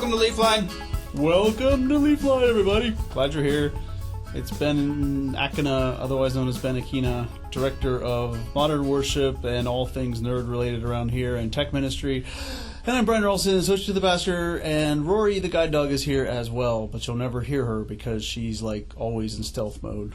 Welcome to Leafline. Welcome to Leafline, everybody. Glad you're here. It's Ben Akina, otherwise known as Ben Akina, director of modern worship and all things nerd related around here and tech ministry. And I'm Brian Ralston, associate to the pastor, and Rory, the guide dog, is here as well, but you'll never hear her because she's like always in stealth mode.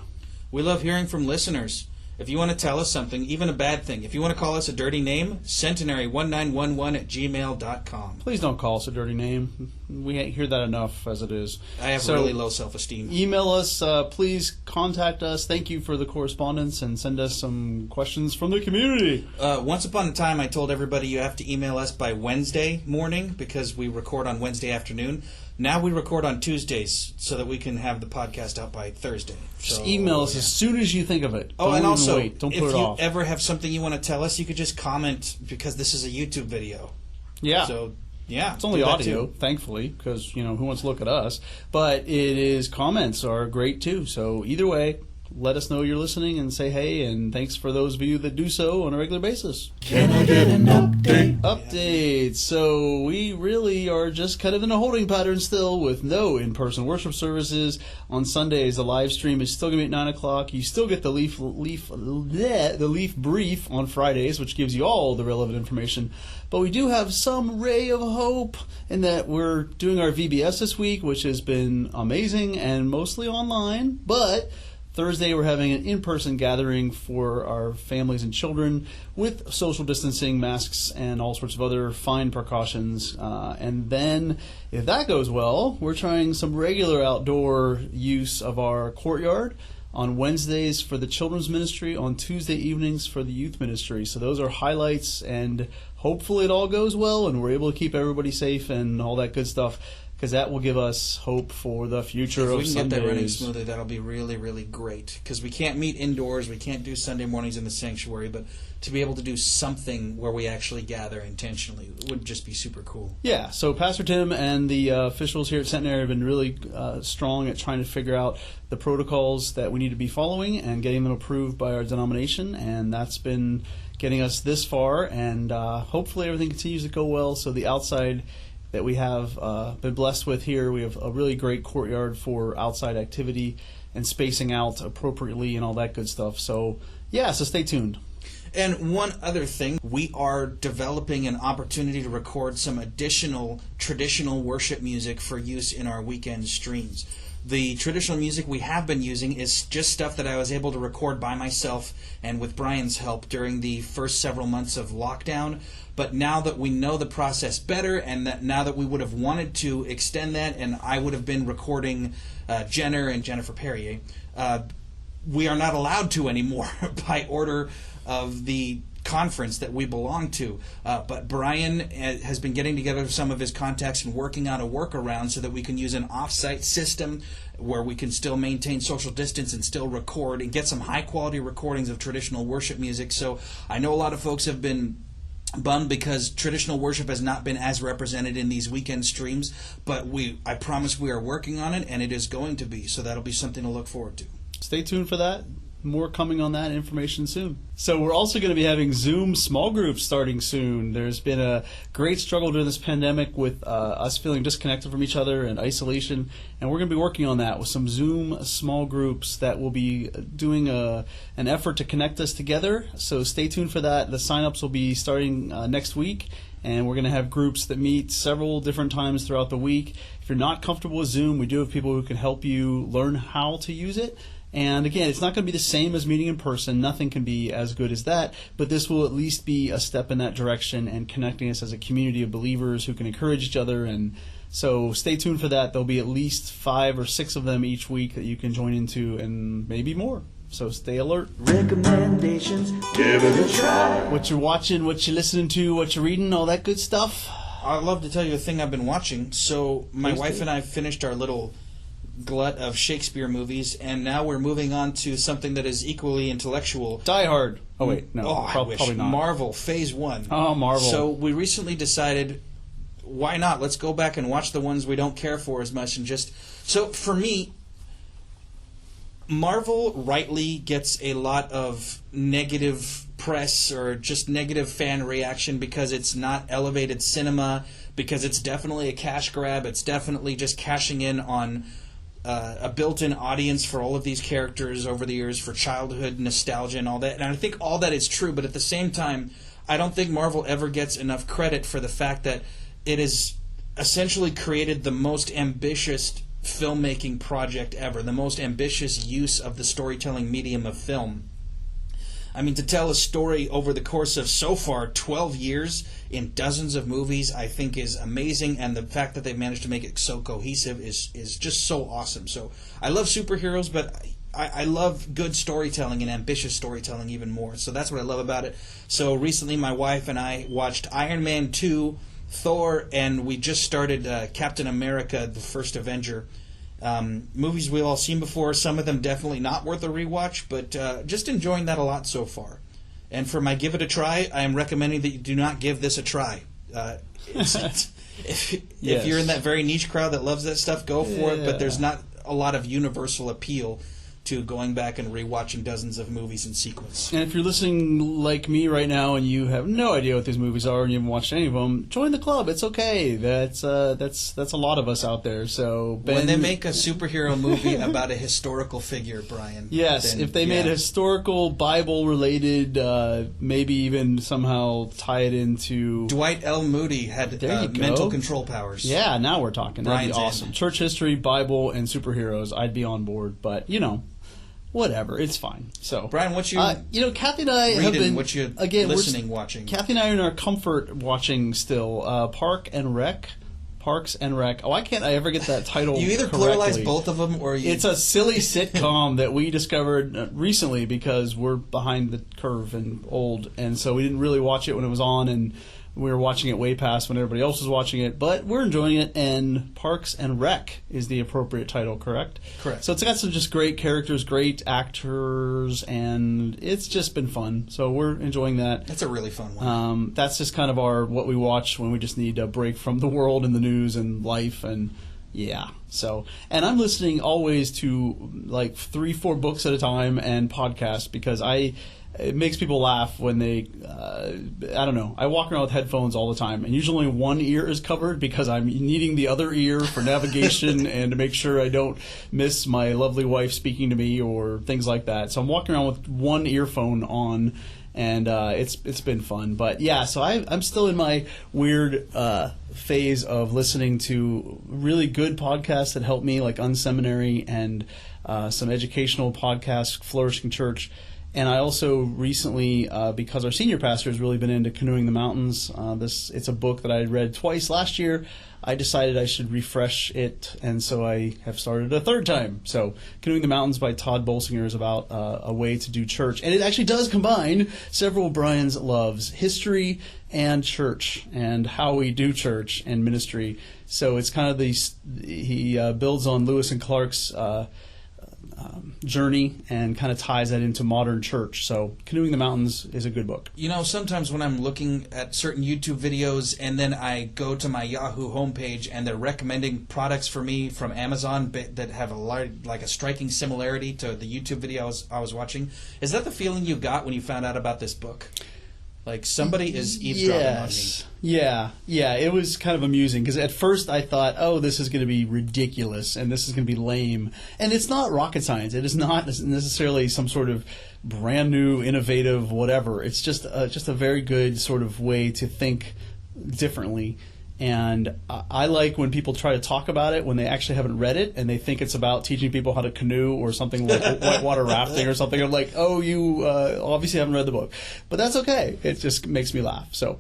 We love hearing from listeners. If you want to tell us something, even a bad thing, if you want to call us a dirty name, centenary1911@gmail.com. Please don't call us a dirty name. We hear that enough as it is. I have really low self-esteem. Email us. Please contact us. Thank you for the correspondence and send us some questions from the community. Once upon a time, I told everybody you have to email us by Wednesday morning because we record on Wednesday afternoon. Now we record on Tuesdays so that we can have the podcast out by Thursday. Just email us as soon as you think of it. Oh, and also, wait. Don't put if it off. you ever have something you want to tell us, you could just comment because this is a YouTube video. Yeah. So, yeah. It's only audio, thankfully, because, who wants to look at us? But comments are great, too. So either way, let us know you're listening and say hey, and thanks for those of you that do so on a regular basis. Can I get an update? Update. So we really are just kind of in a holding pattern still with no in-person worship services. On Sundays, the live stream is still going to be at 9 o'clock. You still get the Leaf Brief on Fridays, which gives you all the relevant information. But we do have some ray of hope in that we're doing our VBS this week, which has been amazing and mostly online. But Thursday, we're having an in-person gathering for our families and children with social distancing, masks, and all sorts of other fine precautions. And then, if that goes well, we're trying some regular outdoor use of our courtyard on Wednesdays for the children's ministry, on Tuesday evenings for the youth ministry. So those are highlights, and hopefully it all goes well and we're able to keep everybody safe and all that good stuff, because that will give us hope for the future of Sundays. If we can get that running smoothly, that'll be really, really great. Because we can't meet indoors, we can't do Sunday mornings in the sanctuary, but to be able to do something where we actually gather intentionally would just be super cool. Yeah, so Pastor Tim and the officials here at Centenary have been really strong at trying to figure out the protocols that we need to be following and getting them approved by our denomination, and that's been getting us this far, and hopefully everything continues to go well. So the outside that we have been blessed with here, we have a really great courtyard for outside activity and spacing out appropriately and all that good stuff. So yeah, so stay tuned. And one other thing, we are developing an opportunity to record some additional traditional worship music for use in our weekend streams. The traditional music we have been using is just stuff that I was able to record by myself and with Brian's help during the first several months of lockdown. But now that we know the process better, and that now that we would have wanted to extend that, and I would have been recording Jenner and Jennifer Perrier, we are not allowed to anymore by order of the conference that we belong to. But Brian has been getting together with some of his contacts and working out a workaround so that we can use an off-site system where we can still maintain social distance and still record and get some high-quality recordings of traditional worship music. So I know a lot of folks have been bummed because traditional worship has not been as represented in these weekend streams, but I promise we are working on it, and it is going to be, so that'll be something to look forward to. Stay tuned for that. More coming on that information soon. So we're also going to be having Zoom small groups starting soon. There's been a great struggle during this pandemic with us feeling disconnected from each other and isolation, and we're going to be working on that with some Zoom small groups that will be doing an effort to connect us together. So stay tuned for that. The sign-ups will be starting next week, and we're going to have groups that meet several different times throughout the week. If you're not comfortable with Zoom, we do have people who can help you learn how to use it. And again, it's not going to be the same as meeting in person. Nothing can be as good as that. But this will at least be a step in that direction and connecting us as a community of believers who can encourage each other. And so stay tuned for that. There'll be at least 5 or 6 of them each week that you can join into, and maybe more. So stay alert. Recommendations, give it a try. What you're watching, what you're listening to, what you're reading, all that good stuff. I'd love to tell you a thing I've been watching. So my wife and I finished our little glut of Shakespeare movies, and now we're moving on to something that is equally intellectual. Die Hard. Oh, wait, no. I wish. Probably not. Marvel, Phase 1. Oh, Marvel. So we recently decided, why not? Let's go back and watch the ones we don't care for as much and just... So for me, Marvel rightly gets a lot of negative press or just negative fan reaction because it's not elevated cinema, because it's definitely a cash grab. It's definitely just cashing in on a built-in audience for all of these characters over the years, for childhood nostalgia and all that. And I think all that is true, but at the same time, I don't think Marvel ever gets enough credit for the fact that it has essentially created the most ambitious filmmaking project ever, the most ambitious use of the storytelling medium of film. I mean, to tell a story over the course of, so far, 12 years in dozens of movies, I think is amazing, and the fact that they've managed to make it so cohesive is just so awesome. So I love superheroes, but I love good storytelling and ambitious storytelling even more. So that's what I love about it. So recently my wife and I watched Iron Man 2, Thor, and we just started Captain America, the first Avenger. Movies we've all seen before, some of them definitely not worth a rewatch, but just enjoying that a lot so far. And for my give it a try, I am recommending that you do not give this a try. If you're in that very niche crowd that loves that stuff, go for it, but there's not a lot of universal appeal to going back and rewatching dozens of movies in sequence. And if you're listening like me right now and you have no idea what these movies are and you haven't watched any of them, join the club. It's okay. That's a lot of us out there. So Ben, when they make a superhero movie about a historical figure, Brian. Yes, if they made a historical Bible-related, maybe even somehow tie it into... Dwight L. Moody had mental control powers. Yeah, now we're talking. That'd be Brian's awesome. Church history, Bible, and superheroes. I'd be on board, but whatever, it's fine. So, Brian, what you Kathy and I reading, have been what you listening, watching. Kathy and I are in our comfort watching still. Parks and Rec. Oh, why can't I ever get that title? You either correctly. pluralize both of them, or you... It's a silly sitcom that we discovered recently because we're behind the curve and old, and so we didn't really watch it when it was on, and we were watching it way past when everybody else was watching it, but we're enjoying it, and Parks and Rec is the appropriate title, correct? Correct. So it's got some just great characters, great actors, and it's just been fun. So we're enjoying that. That's a really fun one. That's just kind of what we watch when we just need a break from the world and the news and life, and yeah. So, and I'm listening always to like 3-4 books at a time and podcasts because it makes people laugh when they, I don't know, I walk around with headphones all the time, and usually only one ear is covered because I'm needing the other ear for navigation and to make sure I don't miss my lovely wife speaking to me or things like that. So I'm walking around with one earphone on, and it's been fun. But yeah, so I'm still in my weird phase of listening to really good podcasts that help me, like Unseminary and some educational podcasts, Flourishing Church. And I also recently, because our senior pastor has really been into Canoeing the Mountains, it's a book that I had read twice last year. I decided I should refresh it, and so I have started a third time. So Canoeing the Mountains by Todd Bolsinger is about a way to do church. And it actually does combine several of Brian's loves, history and church, and how we do church and ministry. So it's kind of he builds on Lewis and Clark's journey and kind of ties that into modern church. So Canoeing the Mountains is a good book. Sometimes when I'm looking at certain YouTube videos and then I go to my Yahoo homepage and they're recommending products for me from Amazon that have a striking similarity to the YouTube video I was watching, is that the feeling you got when you found out about this book? Like somebody is eavesdropping on me. Yeah. It was kind of amusing because at first I thought, oh, this is going to be ridiculous and this is going to be lame. And it's not rocket science. It is not necessarily some sort of brand new, innovative, whatever. It's just a very good sort of way to think differently. And I like when people try to talk about it when they actually haven't read it and they think it's about teaching people how to canoe or something like whitewater rafting or something. I'm like, oh, you obviously haven't read the book. But that's okay. It just makes me laugh. So,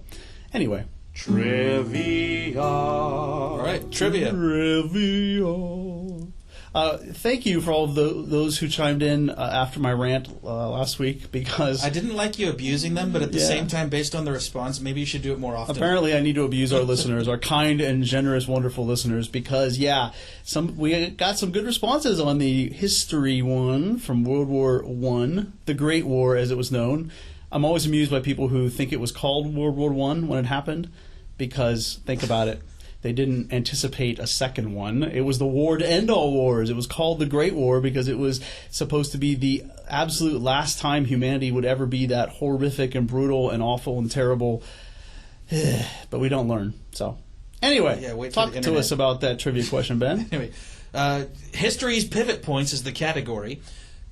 anyway. Trivia. All right, trivia. Thank you for all of those who chimed in after my rant last week because... I didn't like you abusing them, but at the same time, based on the response, maybe you should do it more often. Apparently I need to abuse our listeners, our kind and generous, wonderful listeners, because, we got some good responses on the history one from World War I, the Great War as it was known. I'm always amused by people who think it was called World War I when it happened because, think about it, they didn't anticipate a second one. It was the war to end all wars. It was called the Great War because it was supposed to be the absolute last time humanity would ever be that horrific and brutal and awful and terrible. But we don't learn. So anyway, talk to us about that trivia question, Ben. Anyway, History's Pivot Points is the category.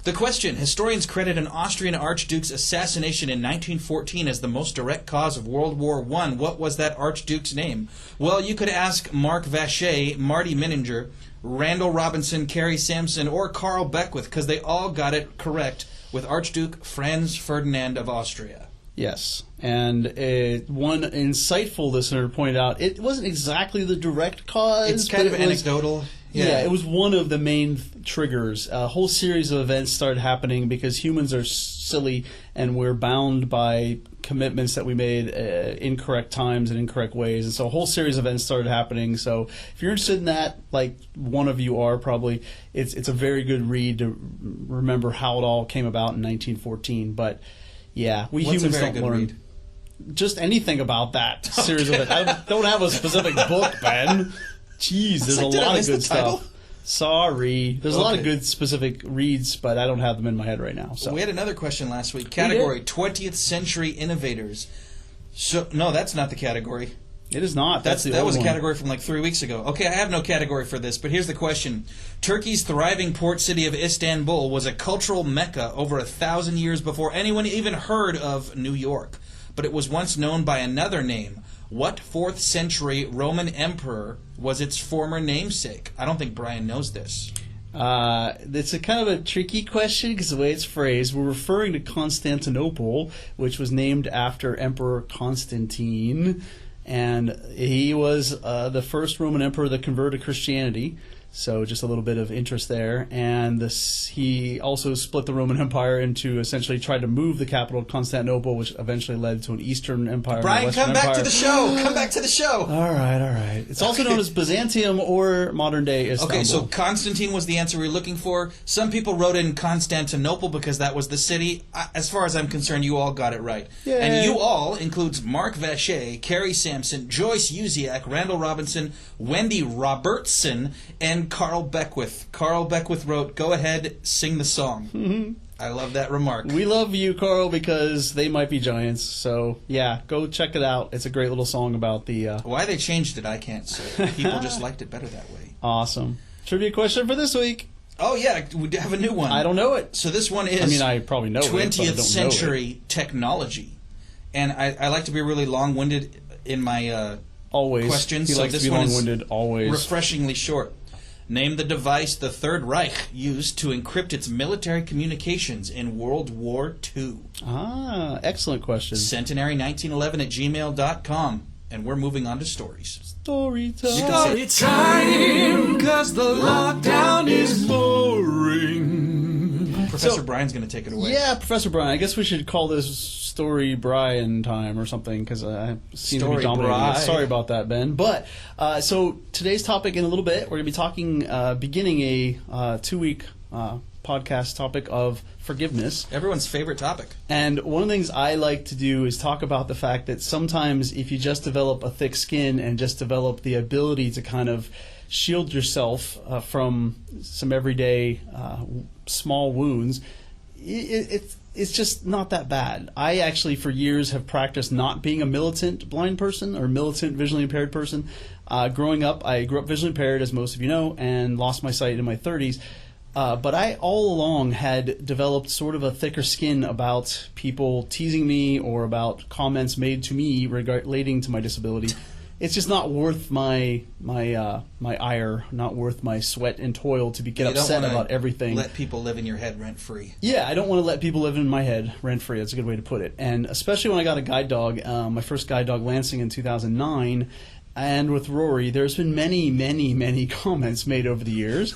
The question: historians credit an Austrian archduke's assassination in 1914 as the most direct cause of World War I. What was that archduke's name? Well, you could ask Mark Vacher, Marty Mininger, Randall Robinson, Carrie Sampson, or Carl Beckwith, because they all got it correct with Archduke Franz Ferdinand of Austria. Yes, and one insightful listener pointed out it wasn't exactly the direct cause. It's kind of anecdotal. Yeah, it was one of the main triggers. A whole series of events started happening because humans are silly and we're bound by commitments that we made incorrect times and incorrect ways. And so a whole series of events started happening. So if you're interested in that, like one of you are probably, it's a very good read to remember how it all came about in 1914. But yeah, humans don't learn. Read? Just anything about that series of events. I don't have a specific book, Ben. Jeez, there's a lot of good stuff. Sorry. There's a lot of good specific reads, but I don't have them in my head right now. So we had another question last week. Category 20th Century Innovators. So no, that's not the category. It is not. That was a category from like 3 weeks ago. Okay, I have no category for this, but here's the question. Turkey's thriving port city of Istanbul was a cultural mecca over 1,000 years before anyone even heard of New York. But it was once known by another name. What 4th century Roman emperor was its former namesake? I don't think Brian knows this. It's a kind of a tricky question because the way it's phrased, we're referring to Constantinople, which was named after Emperor Constantine, and he was the first Roman emperor that converted to Christianity. So just a little bit of interest there. And he also split the Roman Empire into essentially tried to move the capital of Constantinople, which eventually led to an Eastern Empire. Brian, come back to the show. Come back to the show. All right. It's also known as Byzantium or modern-day Istanbul. Okay, so Constantine was the answer we were looking for. Some people wrote in Constantinople because that was the city. As far as I'm concerned, you all got it right. Yay. And you all includes Mark Vacher, Carrie Sampson, Joyce Uziak, Randall Robinson, Wendy Robertson, and Carl Beckwith. Carl Beckwith wrote, "Go ahead, sing the song." Mm-hmm. I love that remark. We love you, Carl, because they might be giants. So, yeah, go check it out. It's a great little song about the... Why they changed it, I can't say. People just liked it better that way. Awesome. Trivia question for this week. Oh, yeah, we have a new one. I don't know it. So this one is... I mean, I probably know 20th century technology. And I like to be really long-winded in my questions. He likes to be long-winded always. Refreshingly short. Name the device the Third Reich used to encrypt its military communications in World War II. Ah, excellent question. Centenary1911@gmail.com. And we're moving on to stories. Story time. Story time, because the lockdown is boring. Professor Brian's going to take it away. Yeah, Professor Brian. I guess we should call this Story Brian time or something because I seem to be dominating it. Sorry about that, Ben. But so today's topic in a little bit, we're going to be talking, beginning a 2-week podcast topic of forgiveness. Everyone's favorite topic. And one of the things I like to do is talk about the fact that sometimes if you just develop a thick skin and just develop the ability to kind of shield yourself from some everyday small wounds, it's just not that bad. I actually, for years, have practiced not being a militant blind person or militant visually impaired person. Growing up, I grew up visually impaired, as most of you know, and lost my sight in my 30s. But I all along had developed sort of a thicker skin about people teasing me or about comments made to me relating to my disability. It's just not worth my ire, not worth my sweat and toil to get upset about everything. Let people live in your head rent free. Yeah, I don't want to let people live in my head rent free. That's a good way to put it. And especially when I got a guide dog, my first guide dog, Lansing, in 2009. And with Rory, there's been many, many, many comments made over the years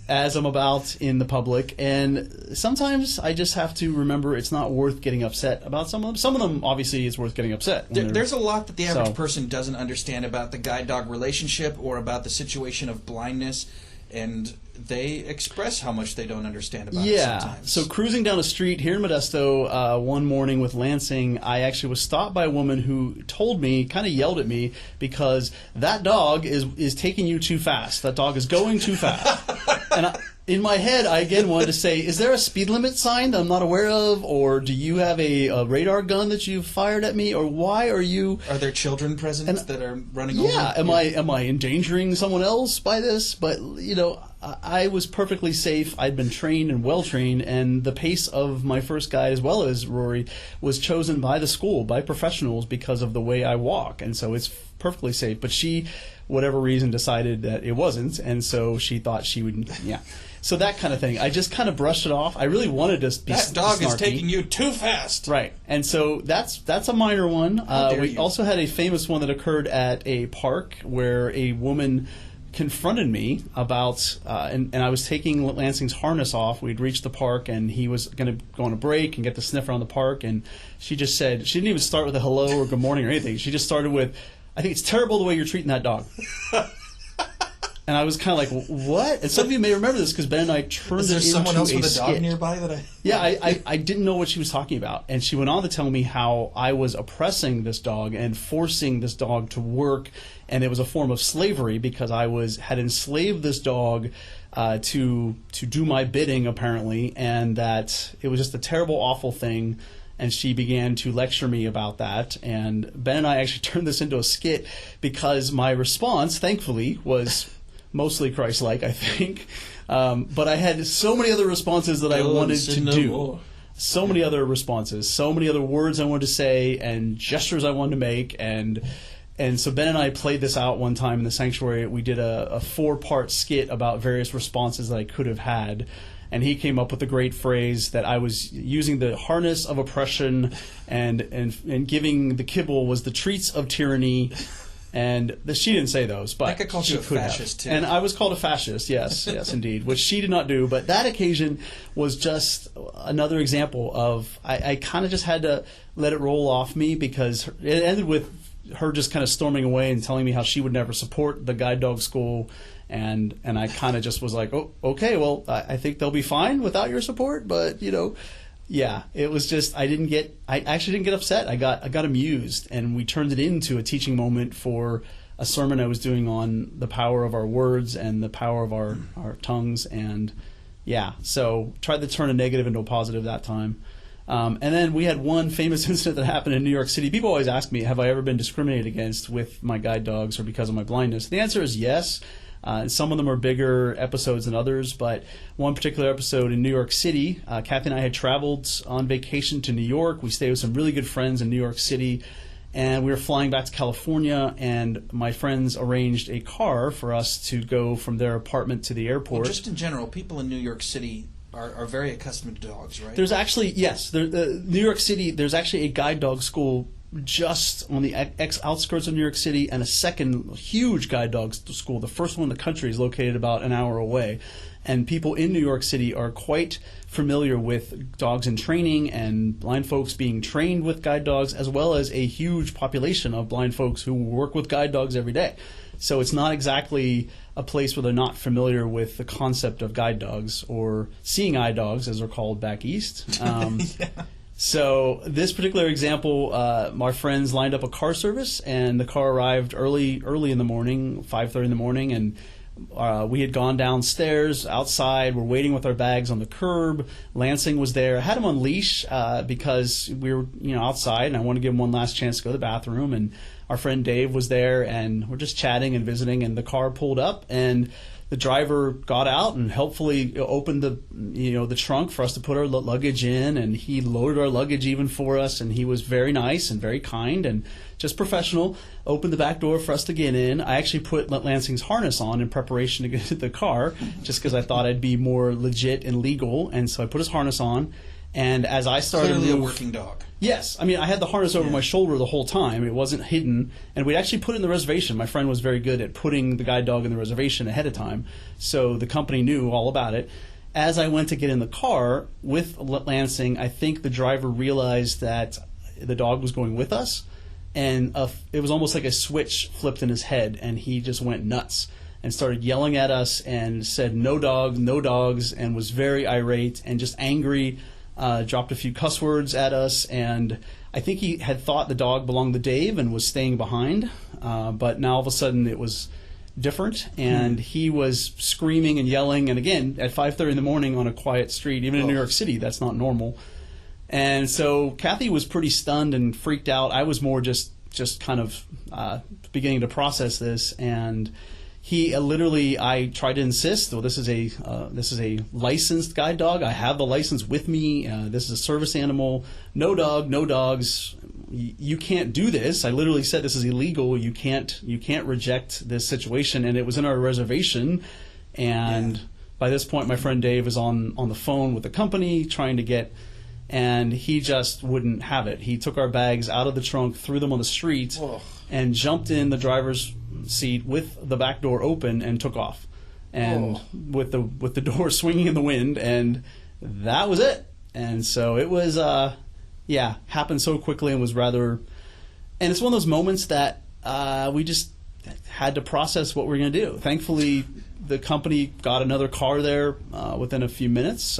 as I'm about in the public. And sometimes I just have to remember it's not worth getting upset about some of them. Some of them, obviously, it's worth getting upset. There's a lot that the average person doesn't understand about the guide dog relationship or about the situation of blindness. and they express how much they don't understand about it Yeah. sometimes. So cruising down the street here in Modesto one morning with Lansing, I actually was stopped by a woman who told me, kind of yelled at me, because that dog is taking you too fast. That dog is going too fast. And in my head, I again wanted to say, is there a speed limit sign that I'm not aware of? Or do you have a radar gun that you've fired at me? Or why are you... Are there children present that are running over? Yeah, am I endangering someone else by this? But, you know, I was perfectly safe. I'd been trained and well-trained, and the pace of my first guide, as well as Rory, was chosen by the school, by professionals, because of the way I walk. And so it's perfectly safe. But she, whatever reason, decided that it wasn't, and so she thought she would, yeah. So that kind of thing. I just kind of brushed it off. I really wanted to be That dog snarky. is taking you too fast. Right. And so that's a minor one. We also had a famous one that occurred at a park where a woman confronted me about, and I was taking Lansing's harness off. We'd reached the park, and he was going to go on a break and get the sniff around the park, and she just said, she didn't even start with a hello or good morning or anything. She just started with, I think it's terrible the way you're treating that dog. And I was kind of like, what? And some of you may remember this because Ben and I turned it into a skit. Is there someone else with a dog nearby that I... Yeah, I didn't know what she was talking about. And she went on to tell me how I was oppressing this dog and forcing this dog to work. And it was a form of slavery because I had enslaved this dog to do my bidding, apparently. And that it was just a terrible, awful thing. And she began to lecture me about that. And Ben and I actually turned this into a skit because my response, thankfully, was mostly Christ-like, I think. But I had so many other responses that I wanted to do. More. So many other responses, so many other words I wanted to say and gestures I wanted to make. And so Ben and I played this out one time in the sanctuary. We did a 4-part skit about various responses that I could have had. And he came up with a great phrase that I was using the harness of oppression and giving the kibble was the treats of tyranny. And she didn't say those, but I could call you a fascist, too. And I was called a fascist, yes, indeed, which she did not do. But that occasion was just another example of I kind of just had to let it roll off me because it ended with her just kind of storming away and telling me how she would never support the guide dog school. And I kind of just was like, oh, okay, well, I think they'll be fine without your support. But, you know, yeah, it was just I actually didn't get upset. I got amused, and we turned it into a teaching moment for a sermon I was doing on the power of our words and the power of our tongues. And yeah, so tried to turn a negative into a positive that time. And then we had one famous incident that happened in New York City. People always ask me, have I ever been discriminated against with my guide dogs or because of my blindness? The answer is yes. Some of them are bigger episodes than others, but one particular episode in New York City, Kathy and I had traveled on vacation to New York. We stayed with some really good friends in New York City, and we were flying back to California, and my friends arranged a car for us to go from their apartment to the airport. Well, just in general, people in New York City are very accustomed to dogs, right? There's actually, yes, New York City, there's actually a guide dog school just on the outskirts of New York City, and a second huge guide dog school. The first one in the country is located about an hour away. And people in New York City are quite familiar with dogs in training and blind folks being trained with guide dogs, as well as a huge population of blind folks who work with guide dogs every day. So it's not exactly a place where they're not familiar with the concept of guide dogs, or seeing eye dogs, as they're called back east. Yeah. So this particular example, our friends lined up a car service, and the car arrived early in the morning, 5:30 in the morning, and we had gone downstairs, outside. We're waiting with our bags on the curb. Lansing was there. I had him on leash because we were, outside, and I wanted to give him one last chance to go to the bathroom. And our friend Dave was there, and we're just chatting and visiting. And the car pulled up, and the driver got out and helpfully opened the trunk for us to put our luggage in, and he loaded our luggage even for us, and he was very nice and very kind and just professional. Opened the back door for us to get in. I actually put Lansing's harness on in preparation to get into the car, just because I thought I'd be more legit and legal, and so I put his harness on. And as I started Clearly to move, a working dog. Yes. I mean, I had the harness over my shoulder the whole time. It wasn't hidden. And we'd actually put it in the reservation. My friend was very good at putting the guide dog in the reservation ahead of time, so the company knew all about it. As I went to get in the car with Lansing, I think the driver realized that the dog was going with us, and it was almost like a switch flipped in his head, and he just went nuts. and started yelling at us and said, "No dog, no dogs," and was very irate and just angry, dropped a few cuss words at us, and I think he had thought the dog belonged to Dave and was staying behind, but now all of a sudden it was different, and he was screaming and yelling, and again, at 5:30 in the morning on a quiet street, even in New York City, that's not normal. And so Kathy was pretty stunned and freaked out. I was more just kind of beginning to process this, and he literally, I tried to insist, well, this is a licensed guide dog. I have the license with me. This is a service animal. No dog, no dogs. You can't do this. I literally said this is illegal. You can't reject this situation. And it was in our reservation. And by this point, my friend Dave is on the phone with the company trying to get, and he just wouldn't have it. He took our bags out of the trunk, threw them on the street, and jumped in the driver's seat with the back door open and took off, and with the door swinging in the wind, and that was it. And so it was happened so quickly and was rather, and it's one of those moments that we just had to process what we're going to do. Thankfully the company got another car there within a few minutes,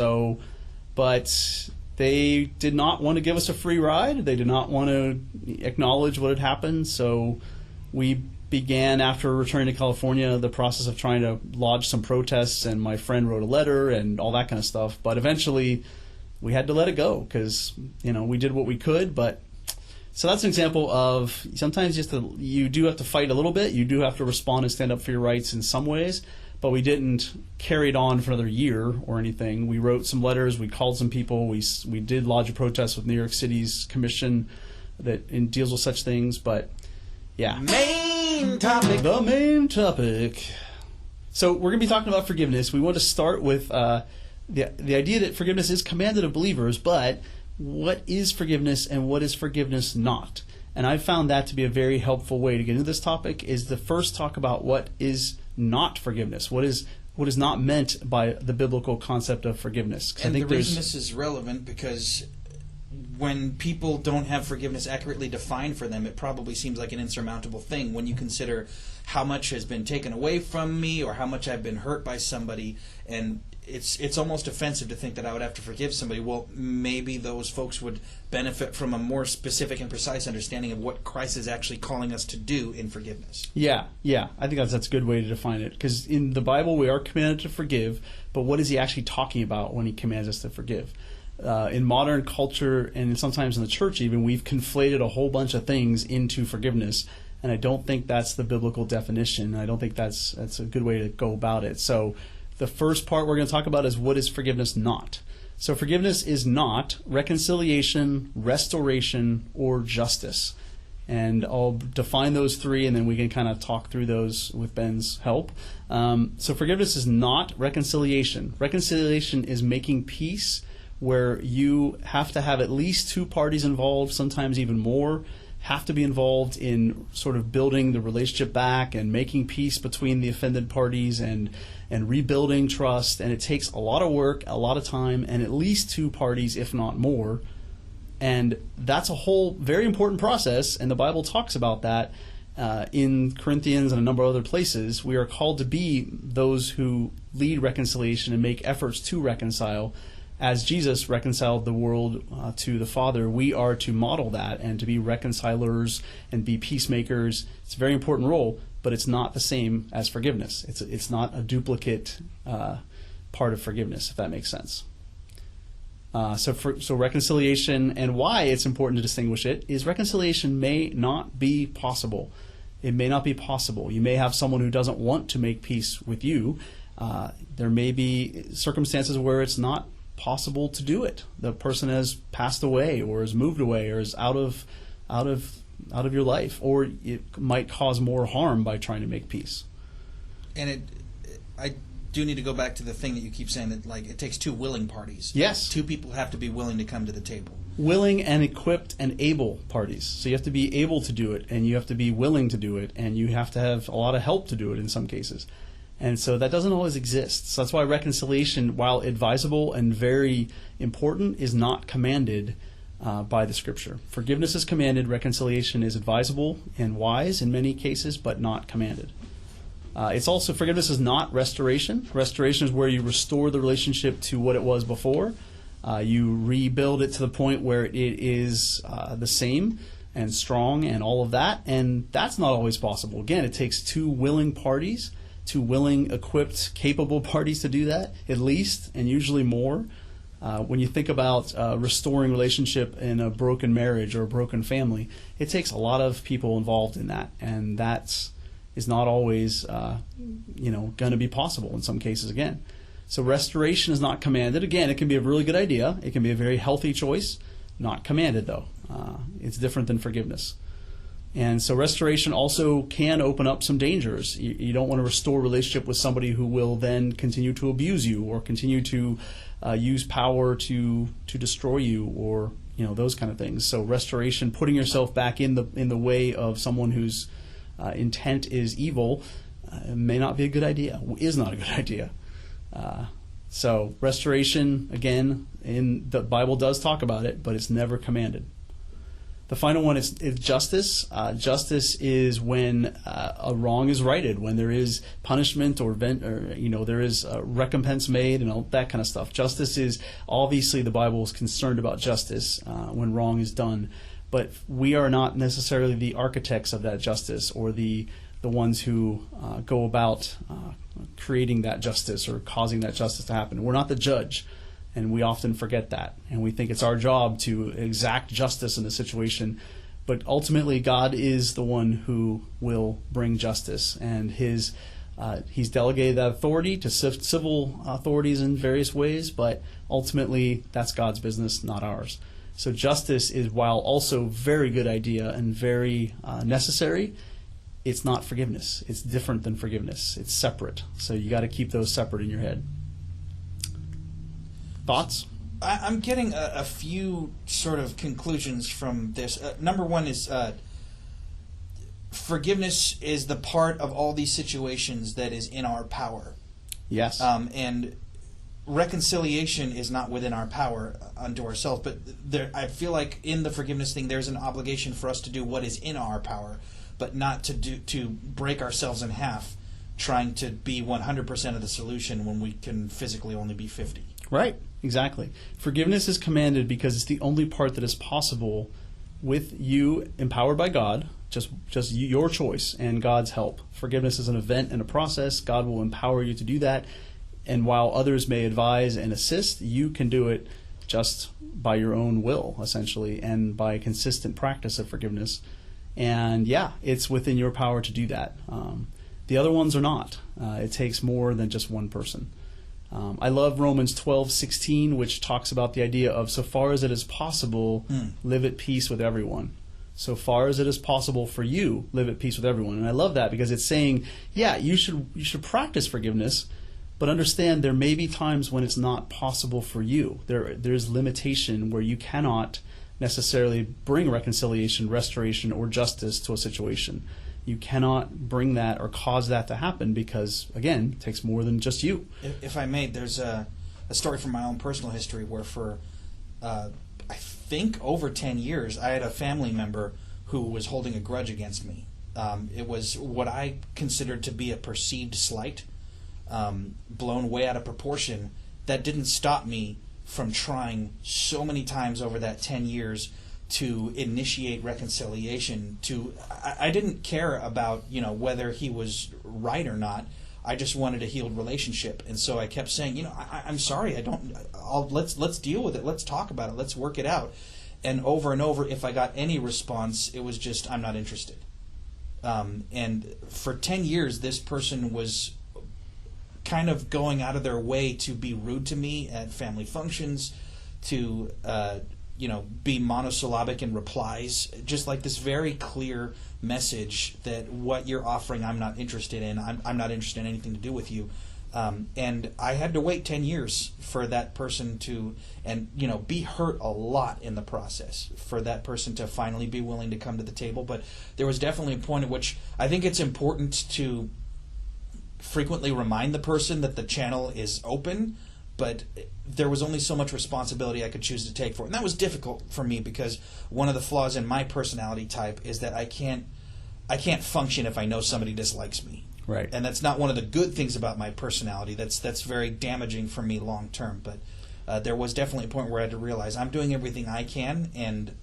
but they did not want to give us a free ride. They did not want to acknowledge what had happened, so we began, after returning to California, the process of trying to lodge some protests, and my friend wrote a letter and all that kind of stuff. But eventually we had to let it go because, we did what we could. But so that's an example of sometimes you do have to fight a little bit. You do have to respond and stand up for your rights in some ways. But we didn't carry it on for another year or anything. We wrote some letters. We called some people. We did lodge a protest with New York City's commission that deals with such things. But yeah. The main topic. So we're going to be talking about forgiveness. We want to start with the idea that forgiveness is commanded of believers, but what is forgiveness and what is forgiveness not? And I found that to be a very helpful way to get into this topic, is to first talk about what is not forgiveness. What is not meant by the biblical concept of forgiveness. And the reason this is relevant, because when people don't have forgiveness accurately defined for them, it probably seems like an insurmountable thing when you consider how much has been taken away from me or how much I've been hurt by somebody. And it's almost offensive to think that I would have to forgive somebody. Well, maybe those folks would benefit from a more specific and precise understanding of what Christ is actually calling us to do in forgiveness. Yeah. I think that's a good way to define it. Because in the Bible, we are commanded to forgive, but what is he actually talking about when he commands us to forgive? In modern culture, and sometimes in the church even, we've conflated a whole bunch of things into forgiveness, and I don't think that's the biblical definition. I don't think that's a good way to go about it. So the first part we're going to talk about is, what is forgiveness not? So forgiveness is not reconciliation, restoration, or justice. And I'll define those three, and then we can kind of talk through those with Ben's help. So forgiveness is not reconciliation. Reconciliation is making peace, where you have to have at least two parties involved, sometimes even more, have to be involved in sort of building the relationship back and making peace between the offended parties and rebuilding trust. And it takes a lot of work, a lot of time, and at least two parties, if not more. And that's a whole very important process, and the Bible talks about that in Corinthians and a number of other places. We are called to be those who lead reconciliation and make efforts to reconcile. As Jesus reconciled the world to the Father, we are to model that and to be reconcilers and be peacemakers. It's a very important role, but it's not the same as forgiveness. It's not a duplicate part of forgiveness, if that makes sense. So reconciliation, and why it's important to distinguish it, is reconciliation may not be possible. It may not be possible. You may have someone who doesn't want to make peace with you. There may be circumstances where it's not possible to do it. The person has passed away, or has moved away, or is out of your life, or it might cause more harm by trying to make peace. And I do need to go back to the thing that you keep saying, that it takes two willing parties. Yes. Two people have to be willing to come to the table. Willing and equipped and able parties. So you have to be able to do it, and you have to be willing to do it, and you have to have a lot of help to do it in some cases. And so that doesn't always exist. So that's why reconciliation, while advisable and very important, is not commanded by the Scripture. Forgiveness is commanded. Reconciliation is advisable and wise in many cases, but not commanded. It's also, forgiveness is not restoration. Restoration is where you restore the relationship to what it was before. You rebuild it to the point where it is the same and strong and all of that. And that's not always possible. Again, it takes two willing parties, two willing, equipped, capable parties to do that, at least, and usually more. When you think about restoring relationship in a broken marriage or a broken family, it takes a lot of people involved in that. And that's is not always, going to be possible in some cases again. So restoration is not commanded. Again, it can be a really good idea. It can be a very healthy choice. Not commanded, though. It's different than forgiveness. And so restoration also can open up some dangers. You don't want to restore a relationship with somebody who will then continue to abuse you or continue to use power to destroy you, or those kind of things. So restoration, putting yourself back in the way of someone whose intent is evil, may not be a good idea. Is not a good idea. So restoration, again, in the Bible does talk about it, but it's never commanded. The final one is justice. Justice is when a wrong is righted, when there is punishment or there is a recompense made and all that kind of stuff. Justice is, obviously the Bible is concerned about justice when wrong is done, but we are not necessarily the architects of that justice or the ones who go about creating that justice or causing that justice to happen. We're not the judge. And we often forget that. And we think it's our job to exact justice in a situation. But ultimately, God is the one who will bring justice. And He's delegated that authority to civil authorities in various ways. But ultimately, that's God's business, not ours. So justice is, while also very good idea and very necessary, it's not forgiveness. It's different than forgiveness. It's separate. So you got to keep those separate in your head. Thoughts? I'm getting a few sort of conclusions from this. Number one is forgiveness is the part of all these situations that is in our power. Yes. And reconciliation is not within our power unto ourselves. But I feel like in the forgiveness thing, there's an obligation for us to do what is in our power, but not to break ourselves in half, trying to be 100% of the solution when we can physically only be 50. Right, exactly. Forgiveness is commanded because it's the only part that is possible with you empowered by God, just your choice and God's help. Forgiveness is an event and a process. God will empower you to do that. And while others may advise and assist, you can do it just by your own will, essentially, and by consistent practice of forgiveness. And yeah, it's within your power to do that. The other ones are not. It takes more than just one person. I love Romans 12:16, which talks about the idea of so far as it is possible, live at peace with everyone. So far as it is possible for you, live at peace with everyone. And I love that because it's saying, yeah, you should practice forgiveness, but understand there may be times when it's not possible for you. There's limitation where you cannot necessarily bring reconciliation, restoration, or justice to a situation. You cannot bring that or cause that to happen because, again, it takes more than just you. If I may, there's a story from my own personal history where for, I think, over 10 years, I had a family member who was holding a grudge against me. It was what I considered to be a perceived slight, blown way out of proportion, that didn't stop me from trying so many times over that 10 years to initiate reconciliation. I didn't care about whether he was right or not. I just wanted a healed relationship, and so I kept saying, I'm sorry, let's deal with it, let's talk about it, let's work it out. And over, if I got any response, it was just, I'm not interested. And for 10 years, this person was kind of going out of their way to be rude to me at family functions, to be monosyllabic in replies, just like this very clear message that what you're offering I'm not interested in. I'm not interested in anything to do with you. And I had to wait 10 years for that person to, be hurt a lot in the process, for that person to finally be willing to come to the table. But there was definitely a point at which I think it's important to frequently remind the person that the channel is open, but there was only so much responsibility I could choose to take for it. And that was difficult for me because one of the flaws in my personality type is that I can't function if I know somebody dislikes me. Right. And that's not one of the good things about my personality. That's very damaging for me long term. But there was definitely a point where I had to realize I'm doing everything I can, and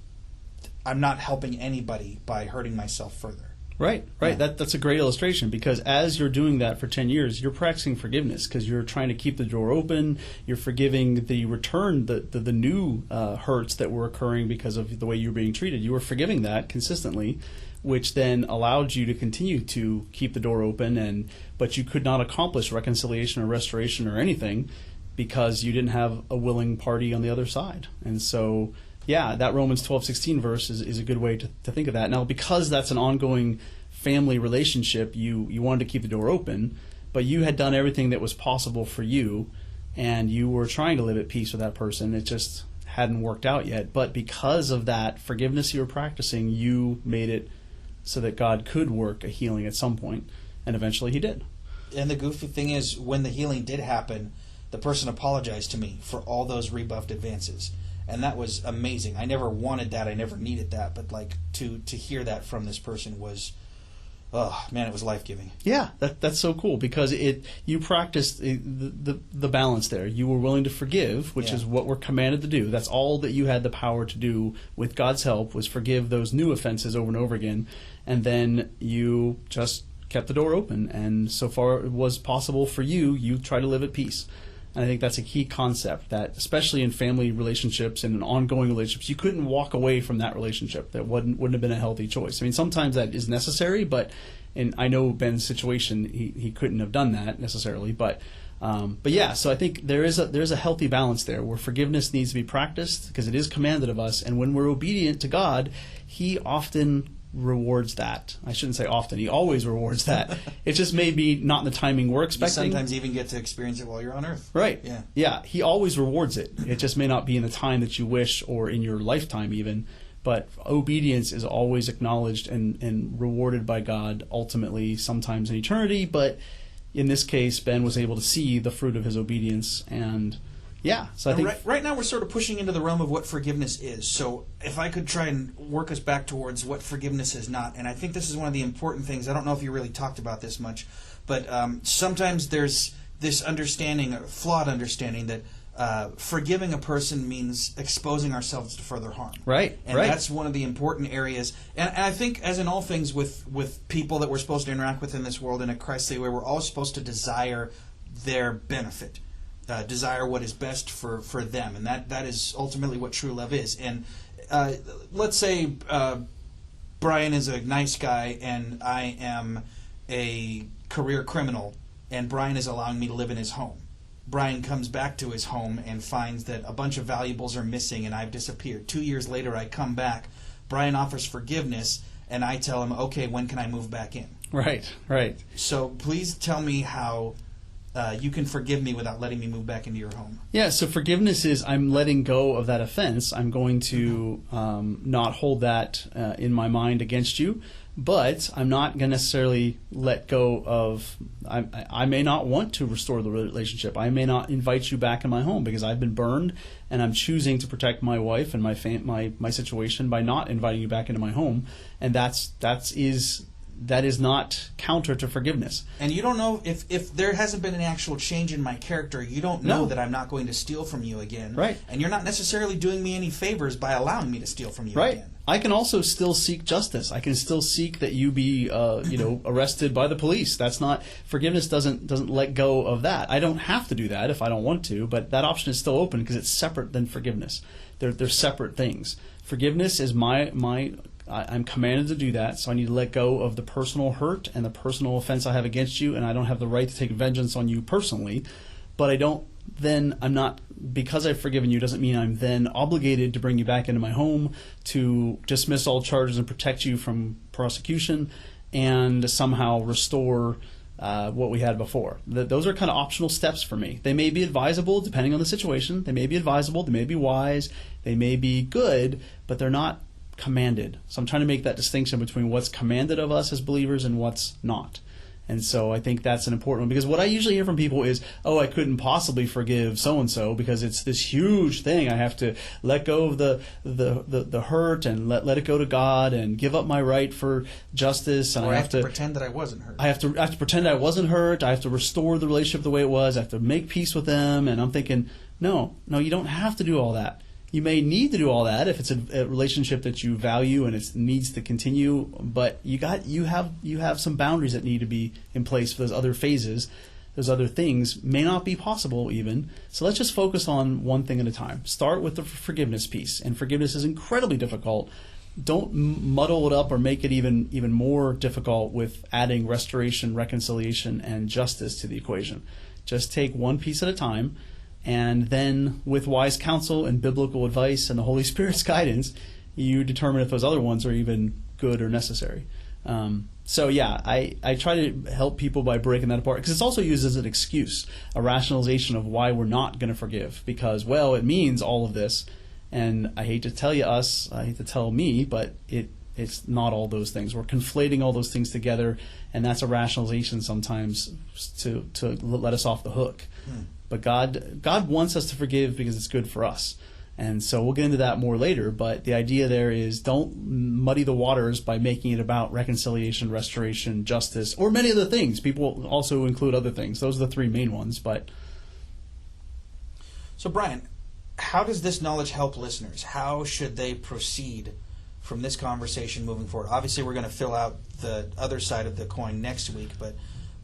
I'm not helping anybody by hurting myself further. Right. Yeah. That's a great illustration, because as you're doing that for 10 years, you're practicing forgiveness because you're trying to keep the door open. You're forgiving the return, the new hurts that were occurring because of the way you were being treated. You were forgiving that consistently, which then allowed you to continue to keep the door open, but you could not accomplish reconciliation or restoration or anything because you didn't have a willing party on the other side. And so, yeah, that Romans 12:16 verse is a good way to think of that. Now, because that's an ongoing family relationship, you wanted to keep the door open, but you had done everything that was possible for you, and you were trying to live at peace with that person. It just hadn't worked out yet. But because of that forgiveness you were practicing, you made it so that God could work a healing at some point, and eventually he did. And the goofy thing is, when the healing did happen, the person apologized to me for all those rebuffed advances. And that was amazing. I never wanted that. I never needed that. But like to hear that from this person was, oh man, it was life-giving. Yeah, that's so cool, because you practiced the balance there. You were willing to forgive, which is what we're commanded to do. That's all that you had the power to do with God's help, was forgive those new offenses over and over again. And then you just kept the door open. And so far it was possible for you, you try to live at peace. And I think that's a key concept, that especially in family relationships and in ongoing relationships, you couldn't walk away from that relationship. That wouldn't have been a healthy choice. I mean, sometimes that is necessary, but in I know Ben's situation, he couldn't have done that necessarily. But yeah, so I think there's a healthy balance there where forgiveness needs to be practiced because it is commanded of us, and when we're obedient to God, he often rewards that. I shouldn't say often. He always rewards that. It just may be not in the timing we're expecting. You sometimes even get to experience it while you're on Earth. Right. Yeah. Yeah. He always rewards it. It just may not be in the time that you wish or in your lifetime even. But obedience is always acknowledged and rewarded by God ultimately, sometimes in eternity. But in this case, Ben was able to see the fruit of his obedience. And yeah, so I think right now we're sort of pushing into the realm of what forgiveness is. So if I could try and work us back towards what forgiveness is not, and I think this is one of the important things. I don't know if you really talked about this much, but sometimes there's this understanding, a flawed understanding, that forgiving a person means exposing ourselves to further harm. Right. And that's one of the important areas. And I think, as in all things with people that we're supposed to interact with in this world in a Christly way, we're all supposed to desire their benefit. Desire what is best for them, and that is ultimately what true love is. And let's say Brian is a nice guy and I am a career criminal, and Brian is allowing me to live in his home. Brian comes back to his home and finds that a bunch of valuables are missing and I've disappeared. 2 years later I come back, Brian offers forgiveness, and I tell him, okay, when can I move back in? Right. So please tell me how you can forgive me without letting me move back into your home. Yeah, so forgiveness is I'm letting go of that offense. I'm going to not hold that in my mind against you, but I'm not going to necessarily let go of... I may not want to restore the relationship. I may not invite you back in my home because I've been burned, and I'm choosing to protect my wife and my situation by not inviting you back into my home, and that is not counter to forgiveness. And you don't know if there hasn't been an actual change in my character, you don't know that I'm not going to steal from you again. Right. And you're not necessarily doing me any favors by allowing me to steal from you right. again. I can also still seek justice. I can still seek that you be arrested by the police. That's not... Forgiveness doesn't let go of that. I don't have to do that if I don't want to, but that option is still open because it's separate than forgiveness. They're separate things. Forgiveness is I'm commanded to do that, so I need to let go of the personal hurt and the personal offense I have against you, and I don't have the right to take vengeance on you personally. But I'm not, because I've forgiven you doesn't mean I'm then obligated to bring you back into my home, to dismiss all charges and protect you from prosecution, and somehow restore what we had before. Those are kind of optional steps for me. They may be advisable depending on the situation. They may be advisable, they may be wise, they may be good, but they're not commanded. So I'm trying to make that distinction between what's commanded of us as believers and what's not. And so I think that's an important one, because what I usually hear from people is, oh, I couldn't possibly forgive so-and-so because it's this huge thing. I have to let go of the hurt and let it go to God and give up my right for justice. And or I have to pretend that I wasn't hurt. I have to pretend I wasn't hurt. I have to restore the relationship the way it was. I have to make peace with them. And I'm thinking, no, you don't have to do all that. You may need to do all that if it's a relationship that you value and it needs to continue, but you have some boundaries that need to be in place for those other phases. Those other things may not be possible even. So let's just focus on one thing at a time. Start with the forgiveness piece, and forgiveness is incredibly difficult. Don't muddle it up or make it even more difficult with adding restoration, reconciliation, and justice to the equation. Just take one piece at a time. And then with wise counsel and biblical advice and the Holy Spirit's guidance, you determine if those other ones are even good or necessary. So yeah, I try to help people by breaking that apart, because it's also used as an excuse, a rationalization of why we're not going to forgive, because, well, it means all of this. And I hate to tell I hate to tell me, but it's not all those things. We're conflating all those things together, and that's a rationalization sometimes to let us off the hook. But God wants us to forgive because it's good for us. And so we'll get into that more later, but the idea there is don't muddy the waters by making it about reconciliation, restoration, justice, or many other things. People also include other things. Those are the three main ones. But so, Brian, how does this knowledge help listeners? How should they proceed from this conversation moving forward? Obviously, we're going to fill out the other side of the coin next week, but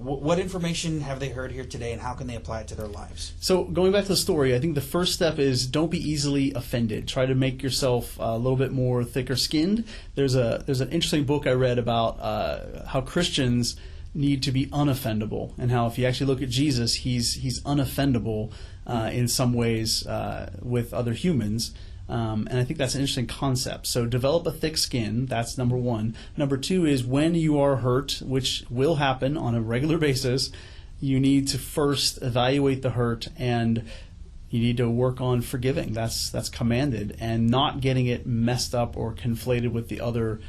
what information have they heard here today, and how can they apply it to their lives? So going back to the story, I think the first step is don't be easily offended. Try to make yourself a little bit more thicker skinned. There's an interesting book I read about how Christians need to be unoffendable, and how if you actually look at Jesus, he's unoffendable in some ways with other humans. And I think that's an interesting concept. So develop a thick skin. That's number one. Number two is when you are hurt, which will happen on a regular basis, you need to first evaluate the hurt, and you need to work on forgiving. That's commanded, and not getting it messed up or conflated with the other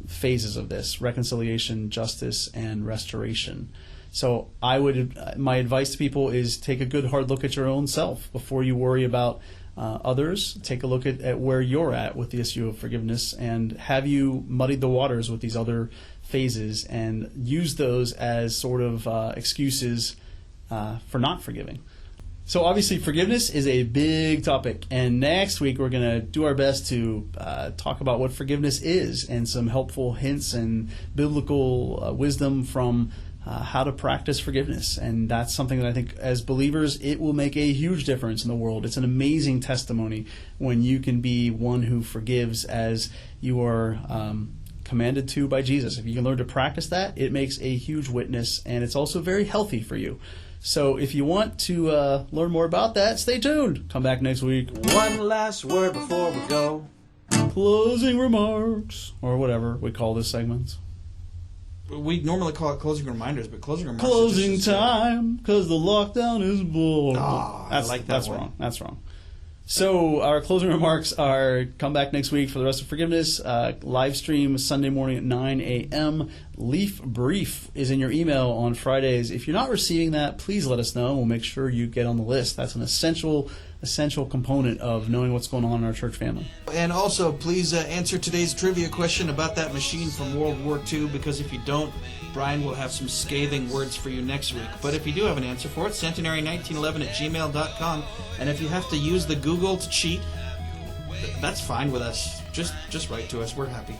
phases of this: reconciliation, justice, and restoration. So my advice to people is take a good hard look at your own self before you worry about others. Take a look at where you're at with the issue of forgiveness, and have you muddied the waters with these other phases, and use those as sort of excuses for not forgiving. So obviously forgiveness is a big topic, and next week we're going to do our best to talk about what forgiveness is, and some helpful hints and biblical wisdom from how to practice forgiveness. And that's something that I think as believers, it will make a huge difference in the world. It's an amazing testimony when you can be one who forgives as you are commanded to by Jesus. If you can learn to practice that, it makes a huge witness, and it's also very healthy for you. So if you want to learn more about that, stay tuned. Come back next week. One last word before we go. Closing remarks, or whatever we call this segment. We normally call it closing reminders, but closing remarks. Closing time, because the lockdown is bull. I like that That's one. wrong. That's wrong. So our closing remarks are: come back next week for the rest of forgiveness. Live stream Sunday morning at 9 a.m. Leaf Brief is in your email on Fridays. If you're not receiving that, please let us know. We'll make sure you get on the list. That's an essential component of knowing what's going on in our church family. And also, please answer today's trivia question about that machine from World War II, because if you don't, Brian will have some scathing words for you next week. But if you do have an answer for it, centenary1911@gmail.com. And if you have to use the Google to cheat, that's fine with us. Just write to us. We're happy.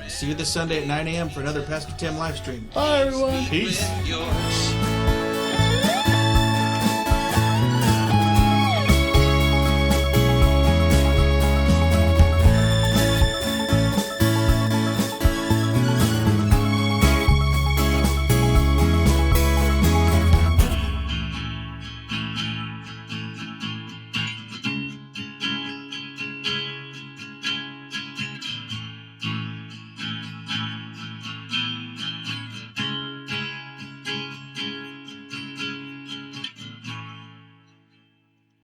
See you this Sunday at 9 a.m. for another Pastor Tim live stream. Bye, everyone. Peace. Yours.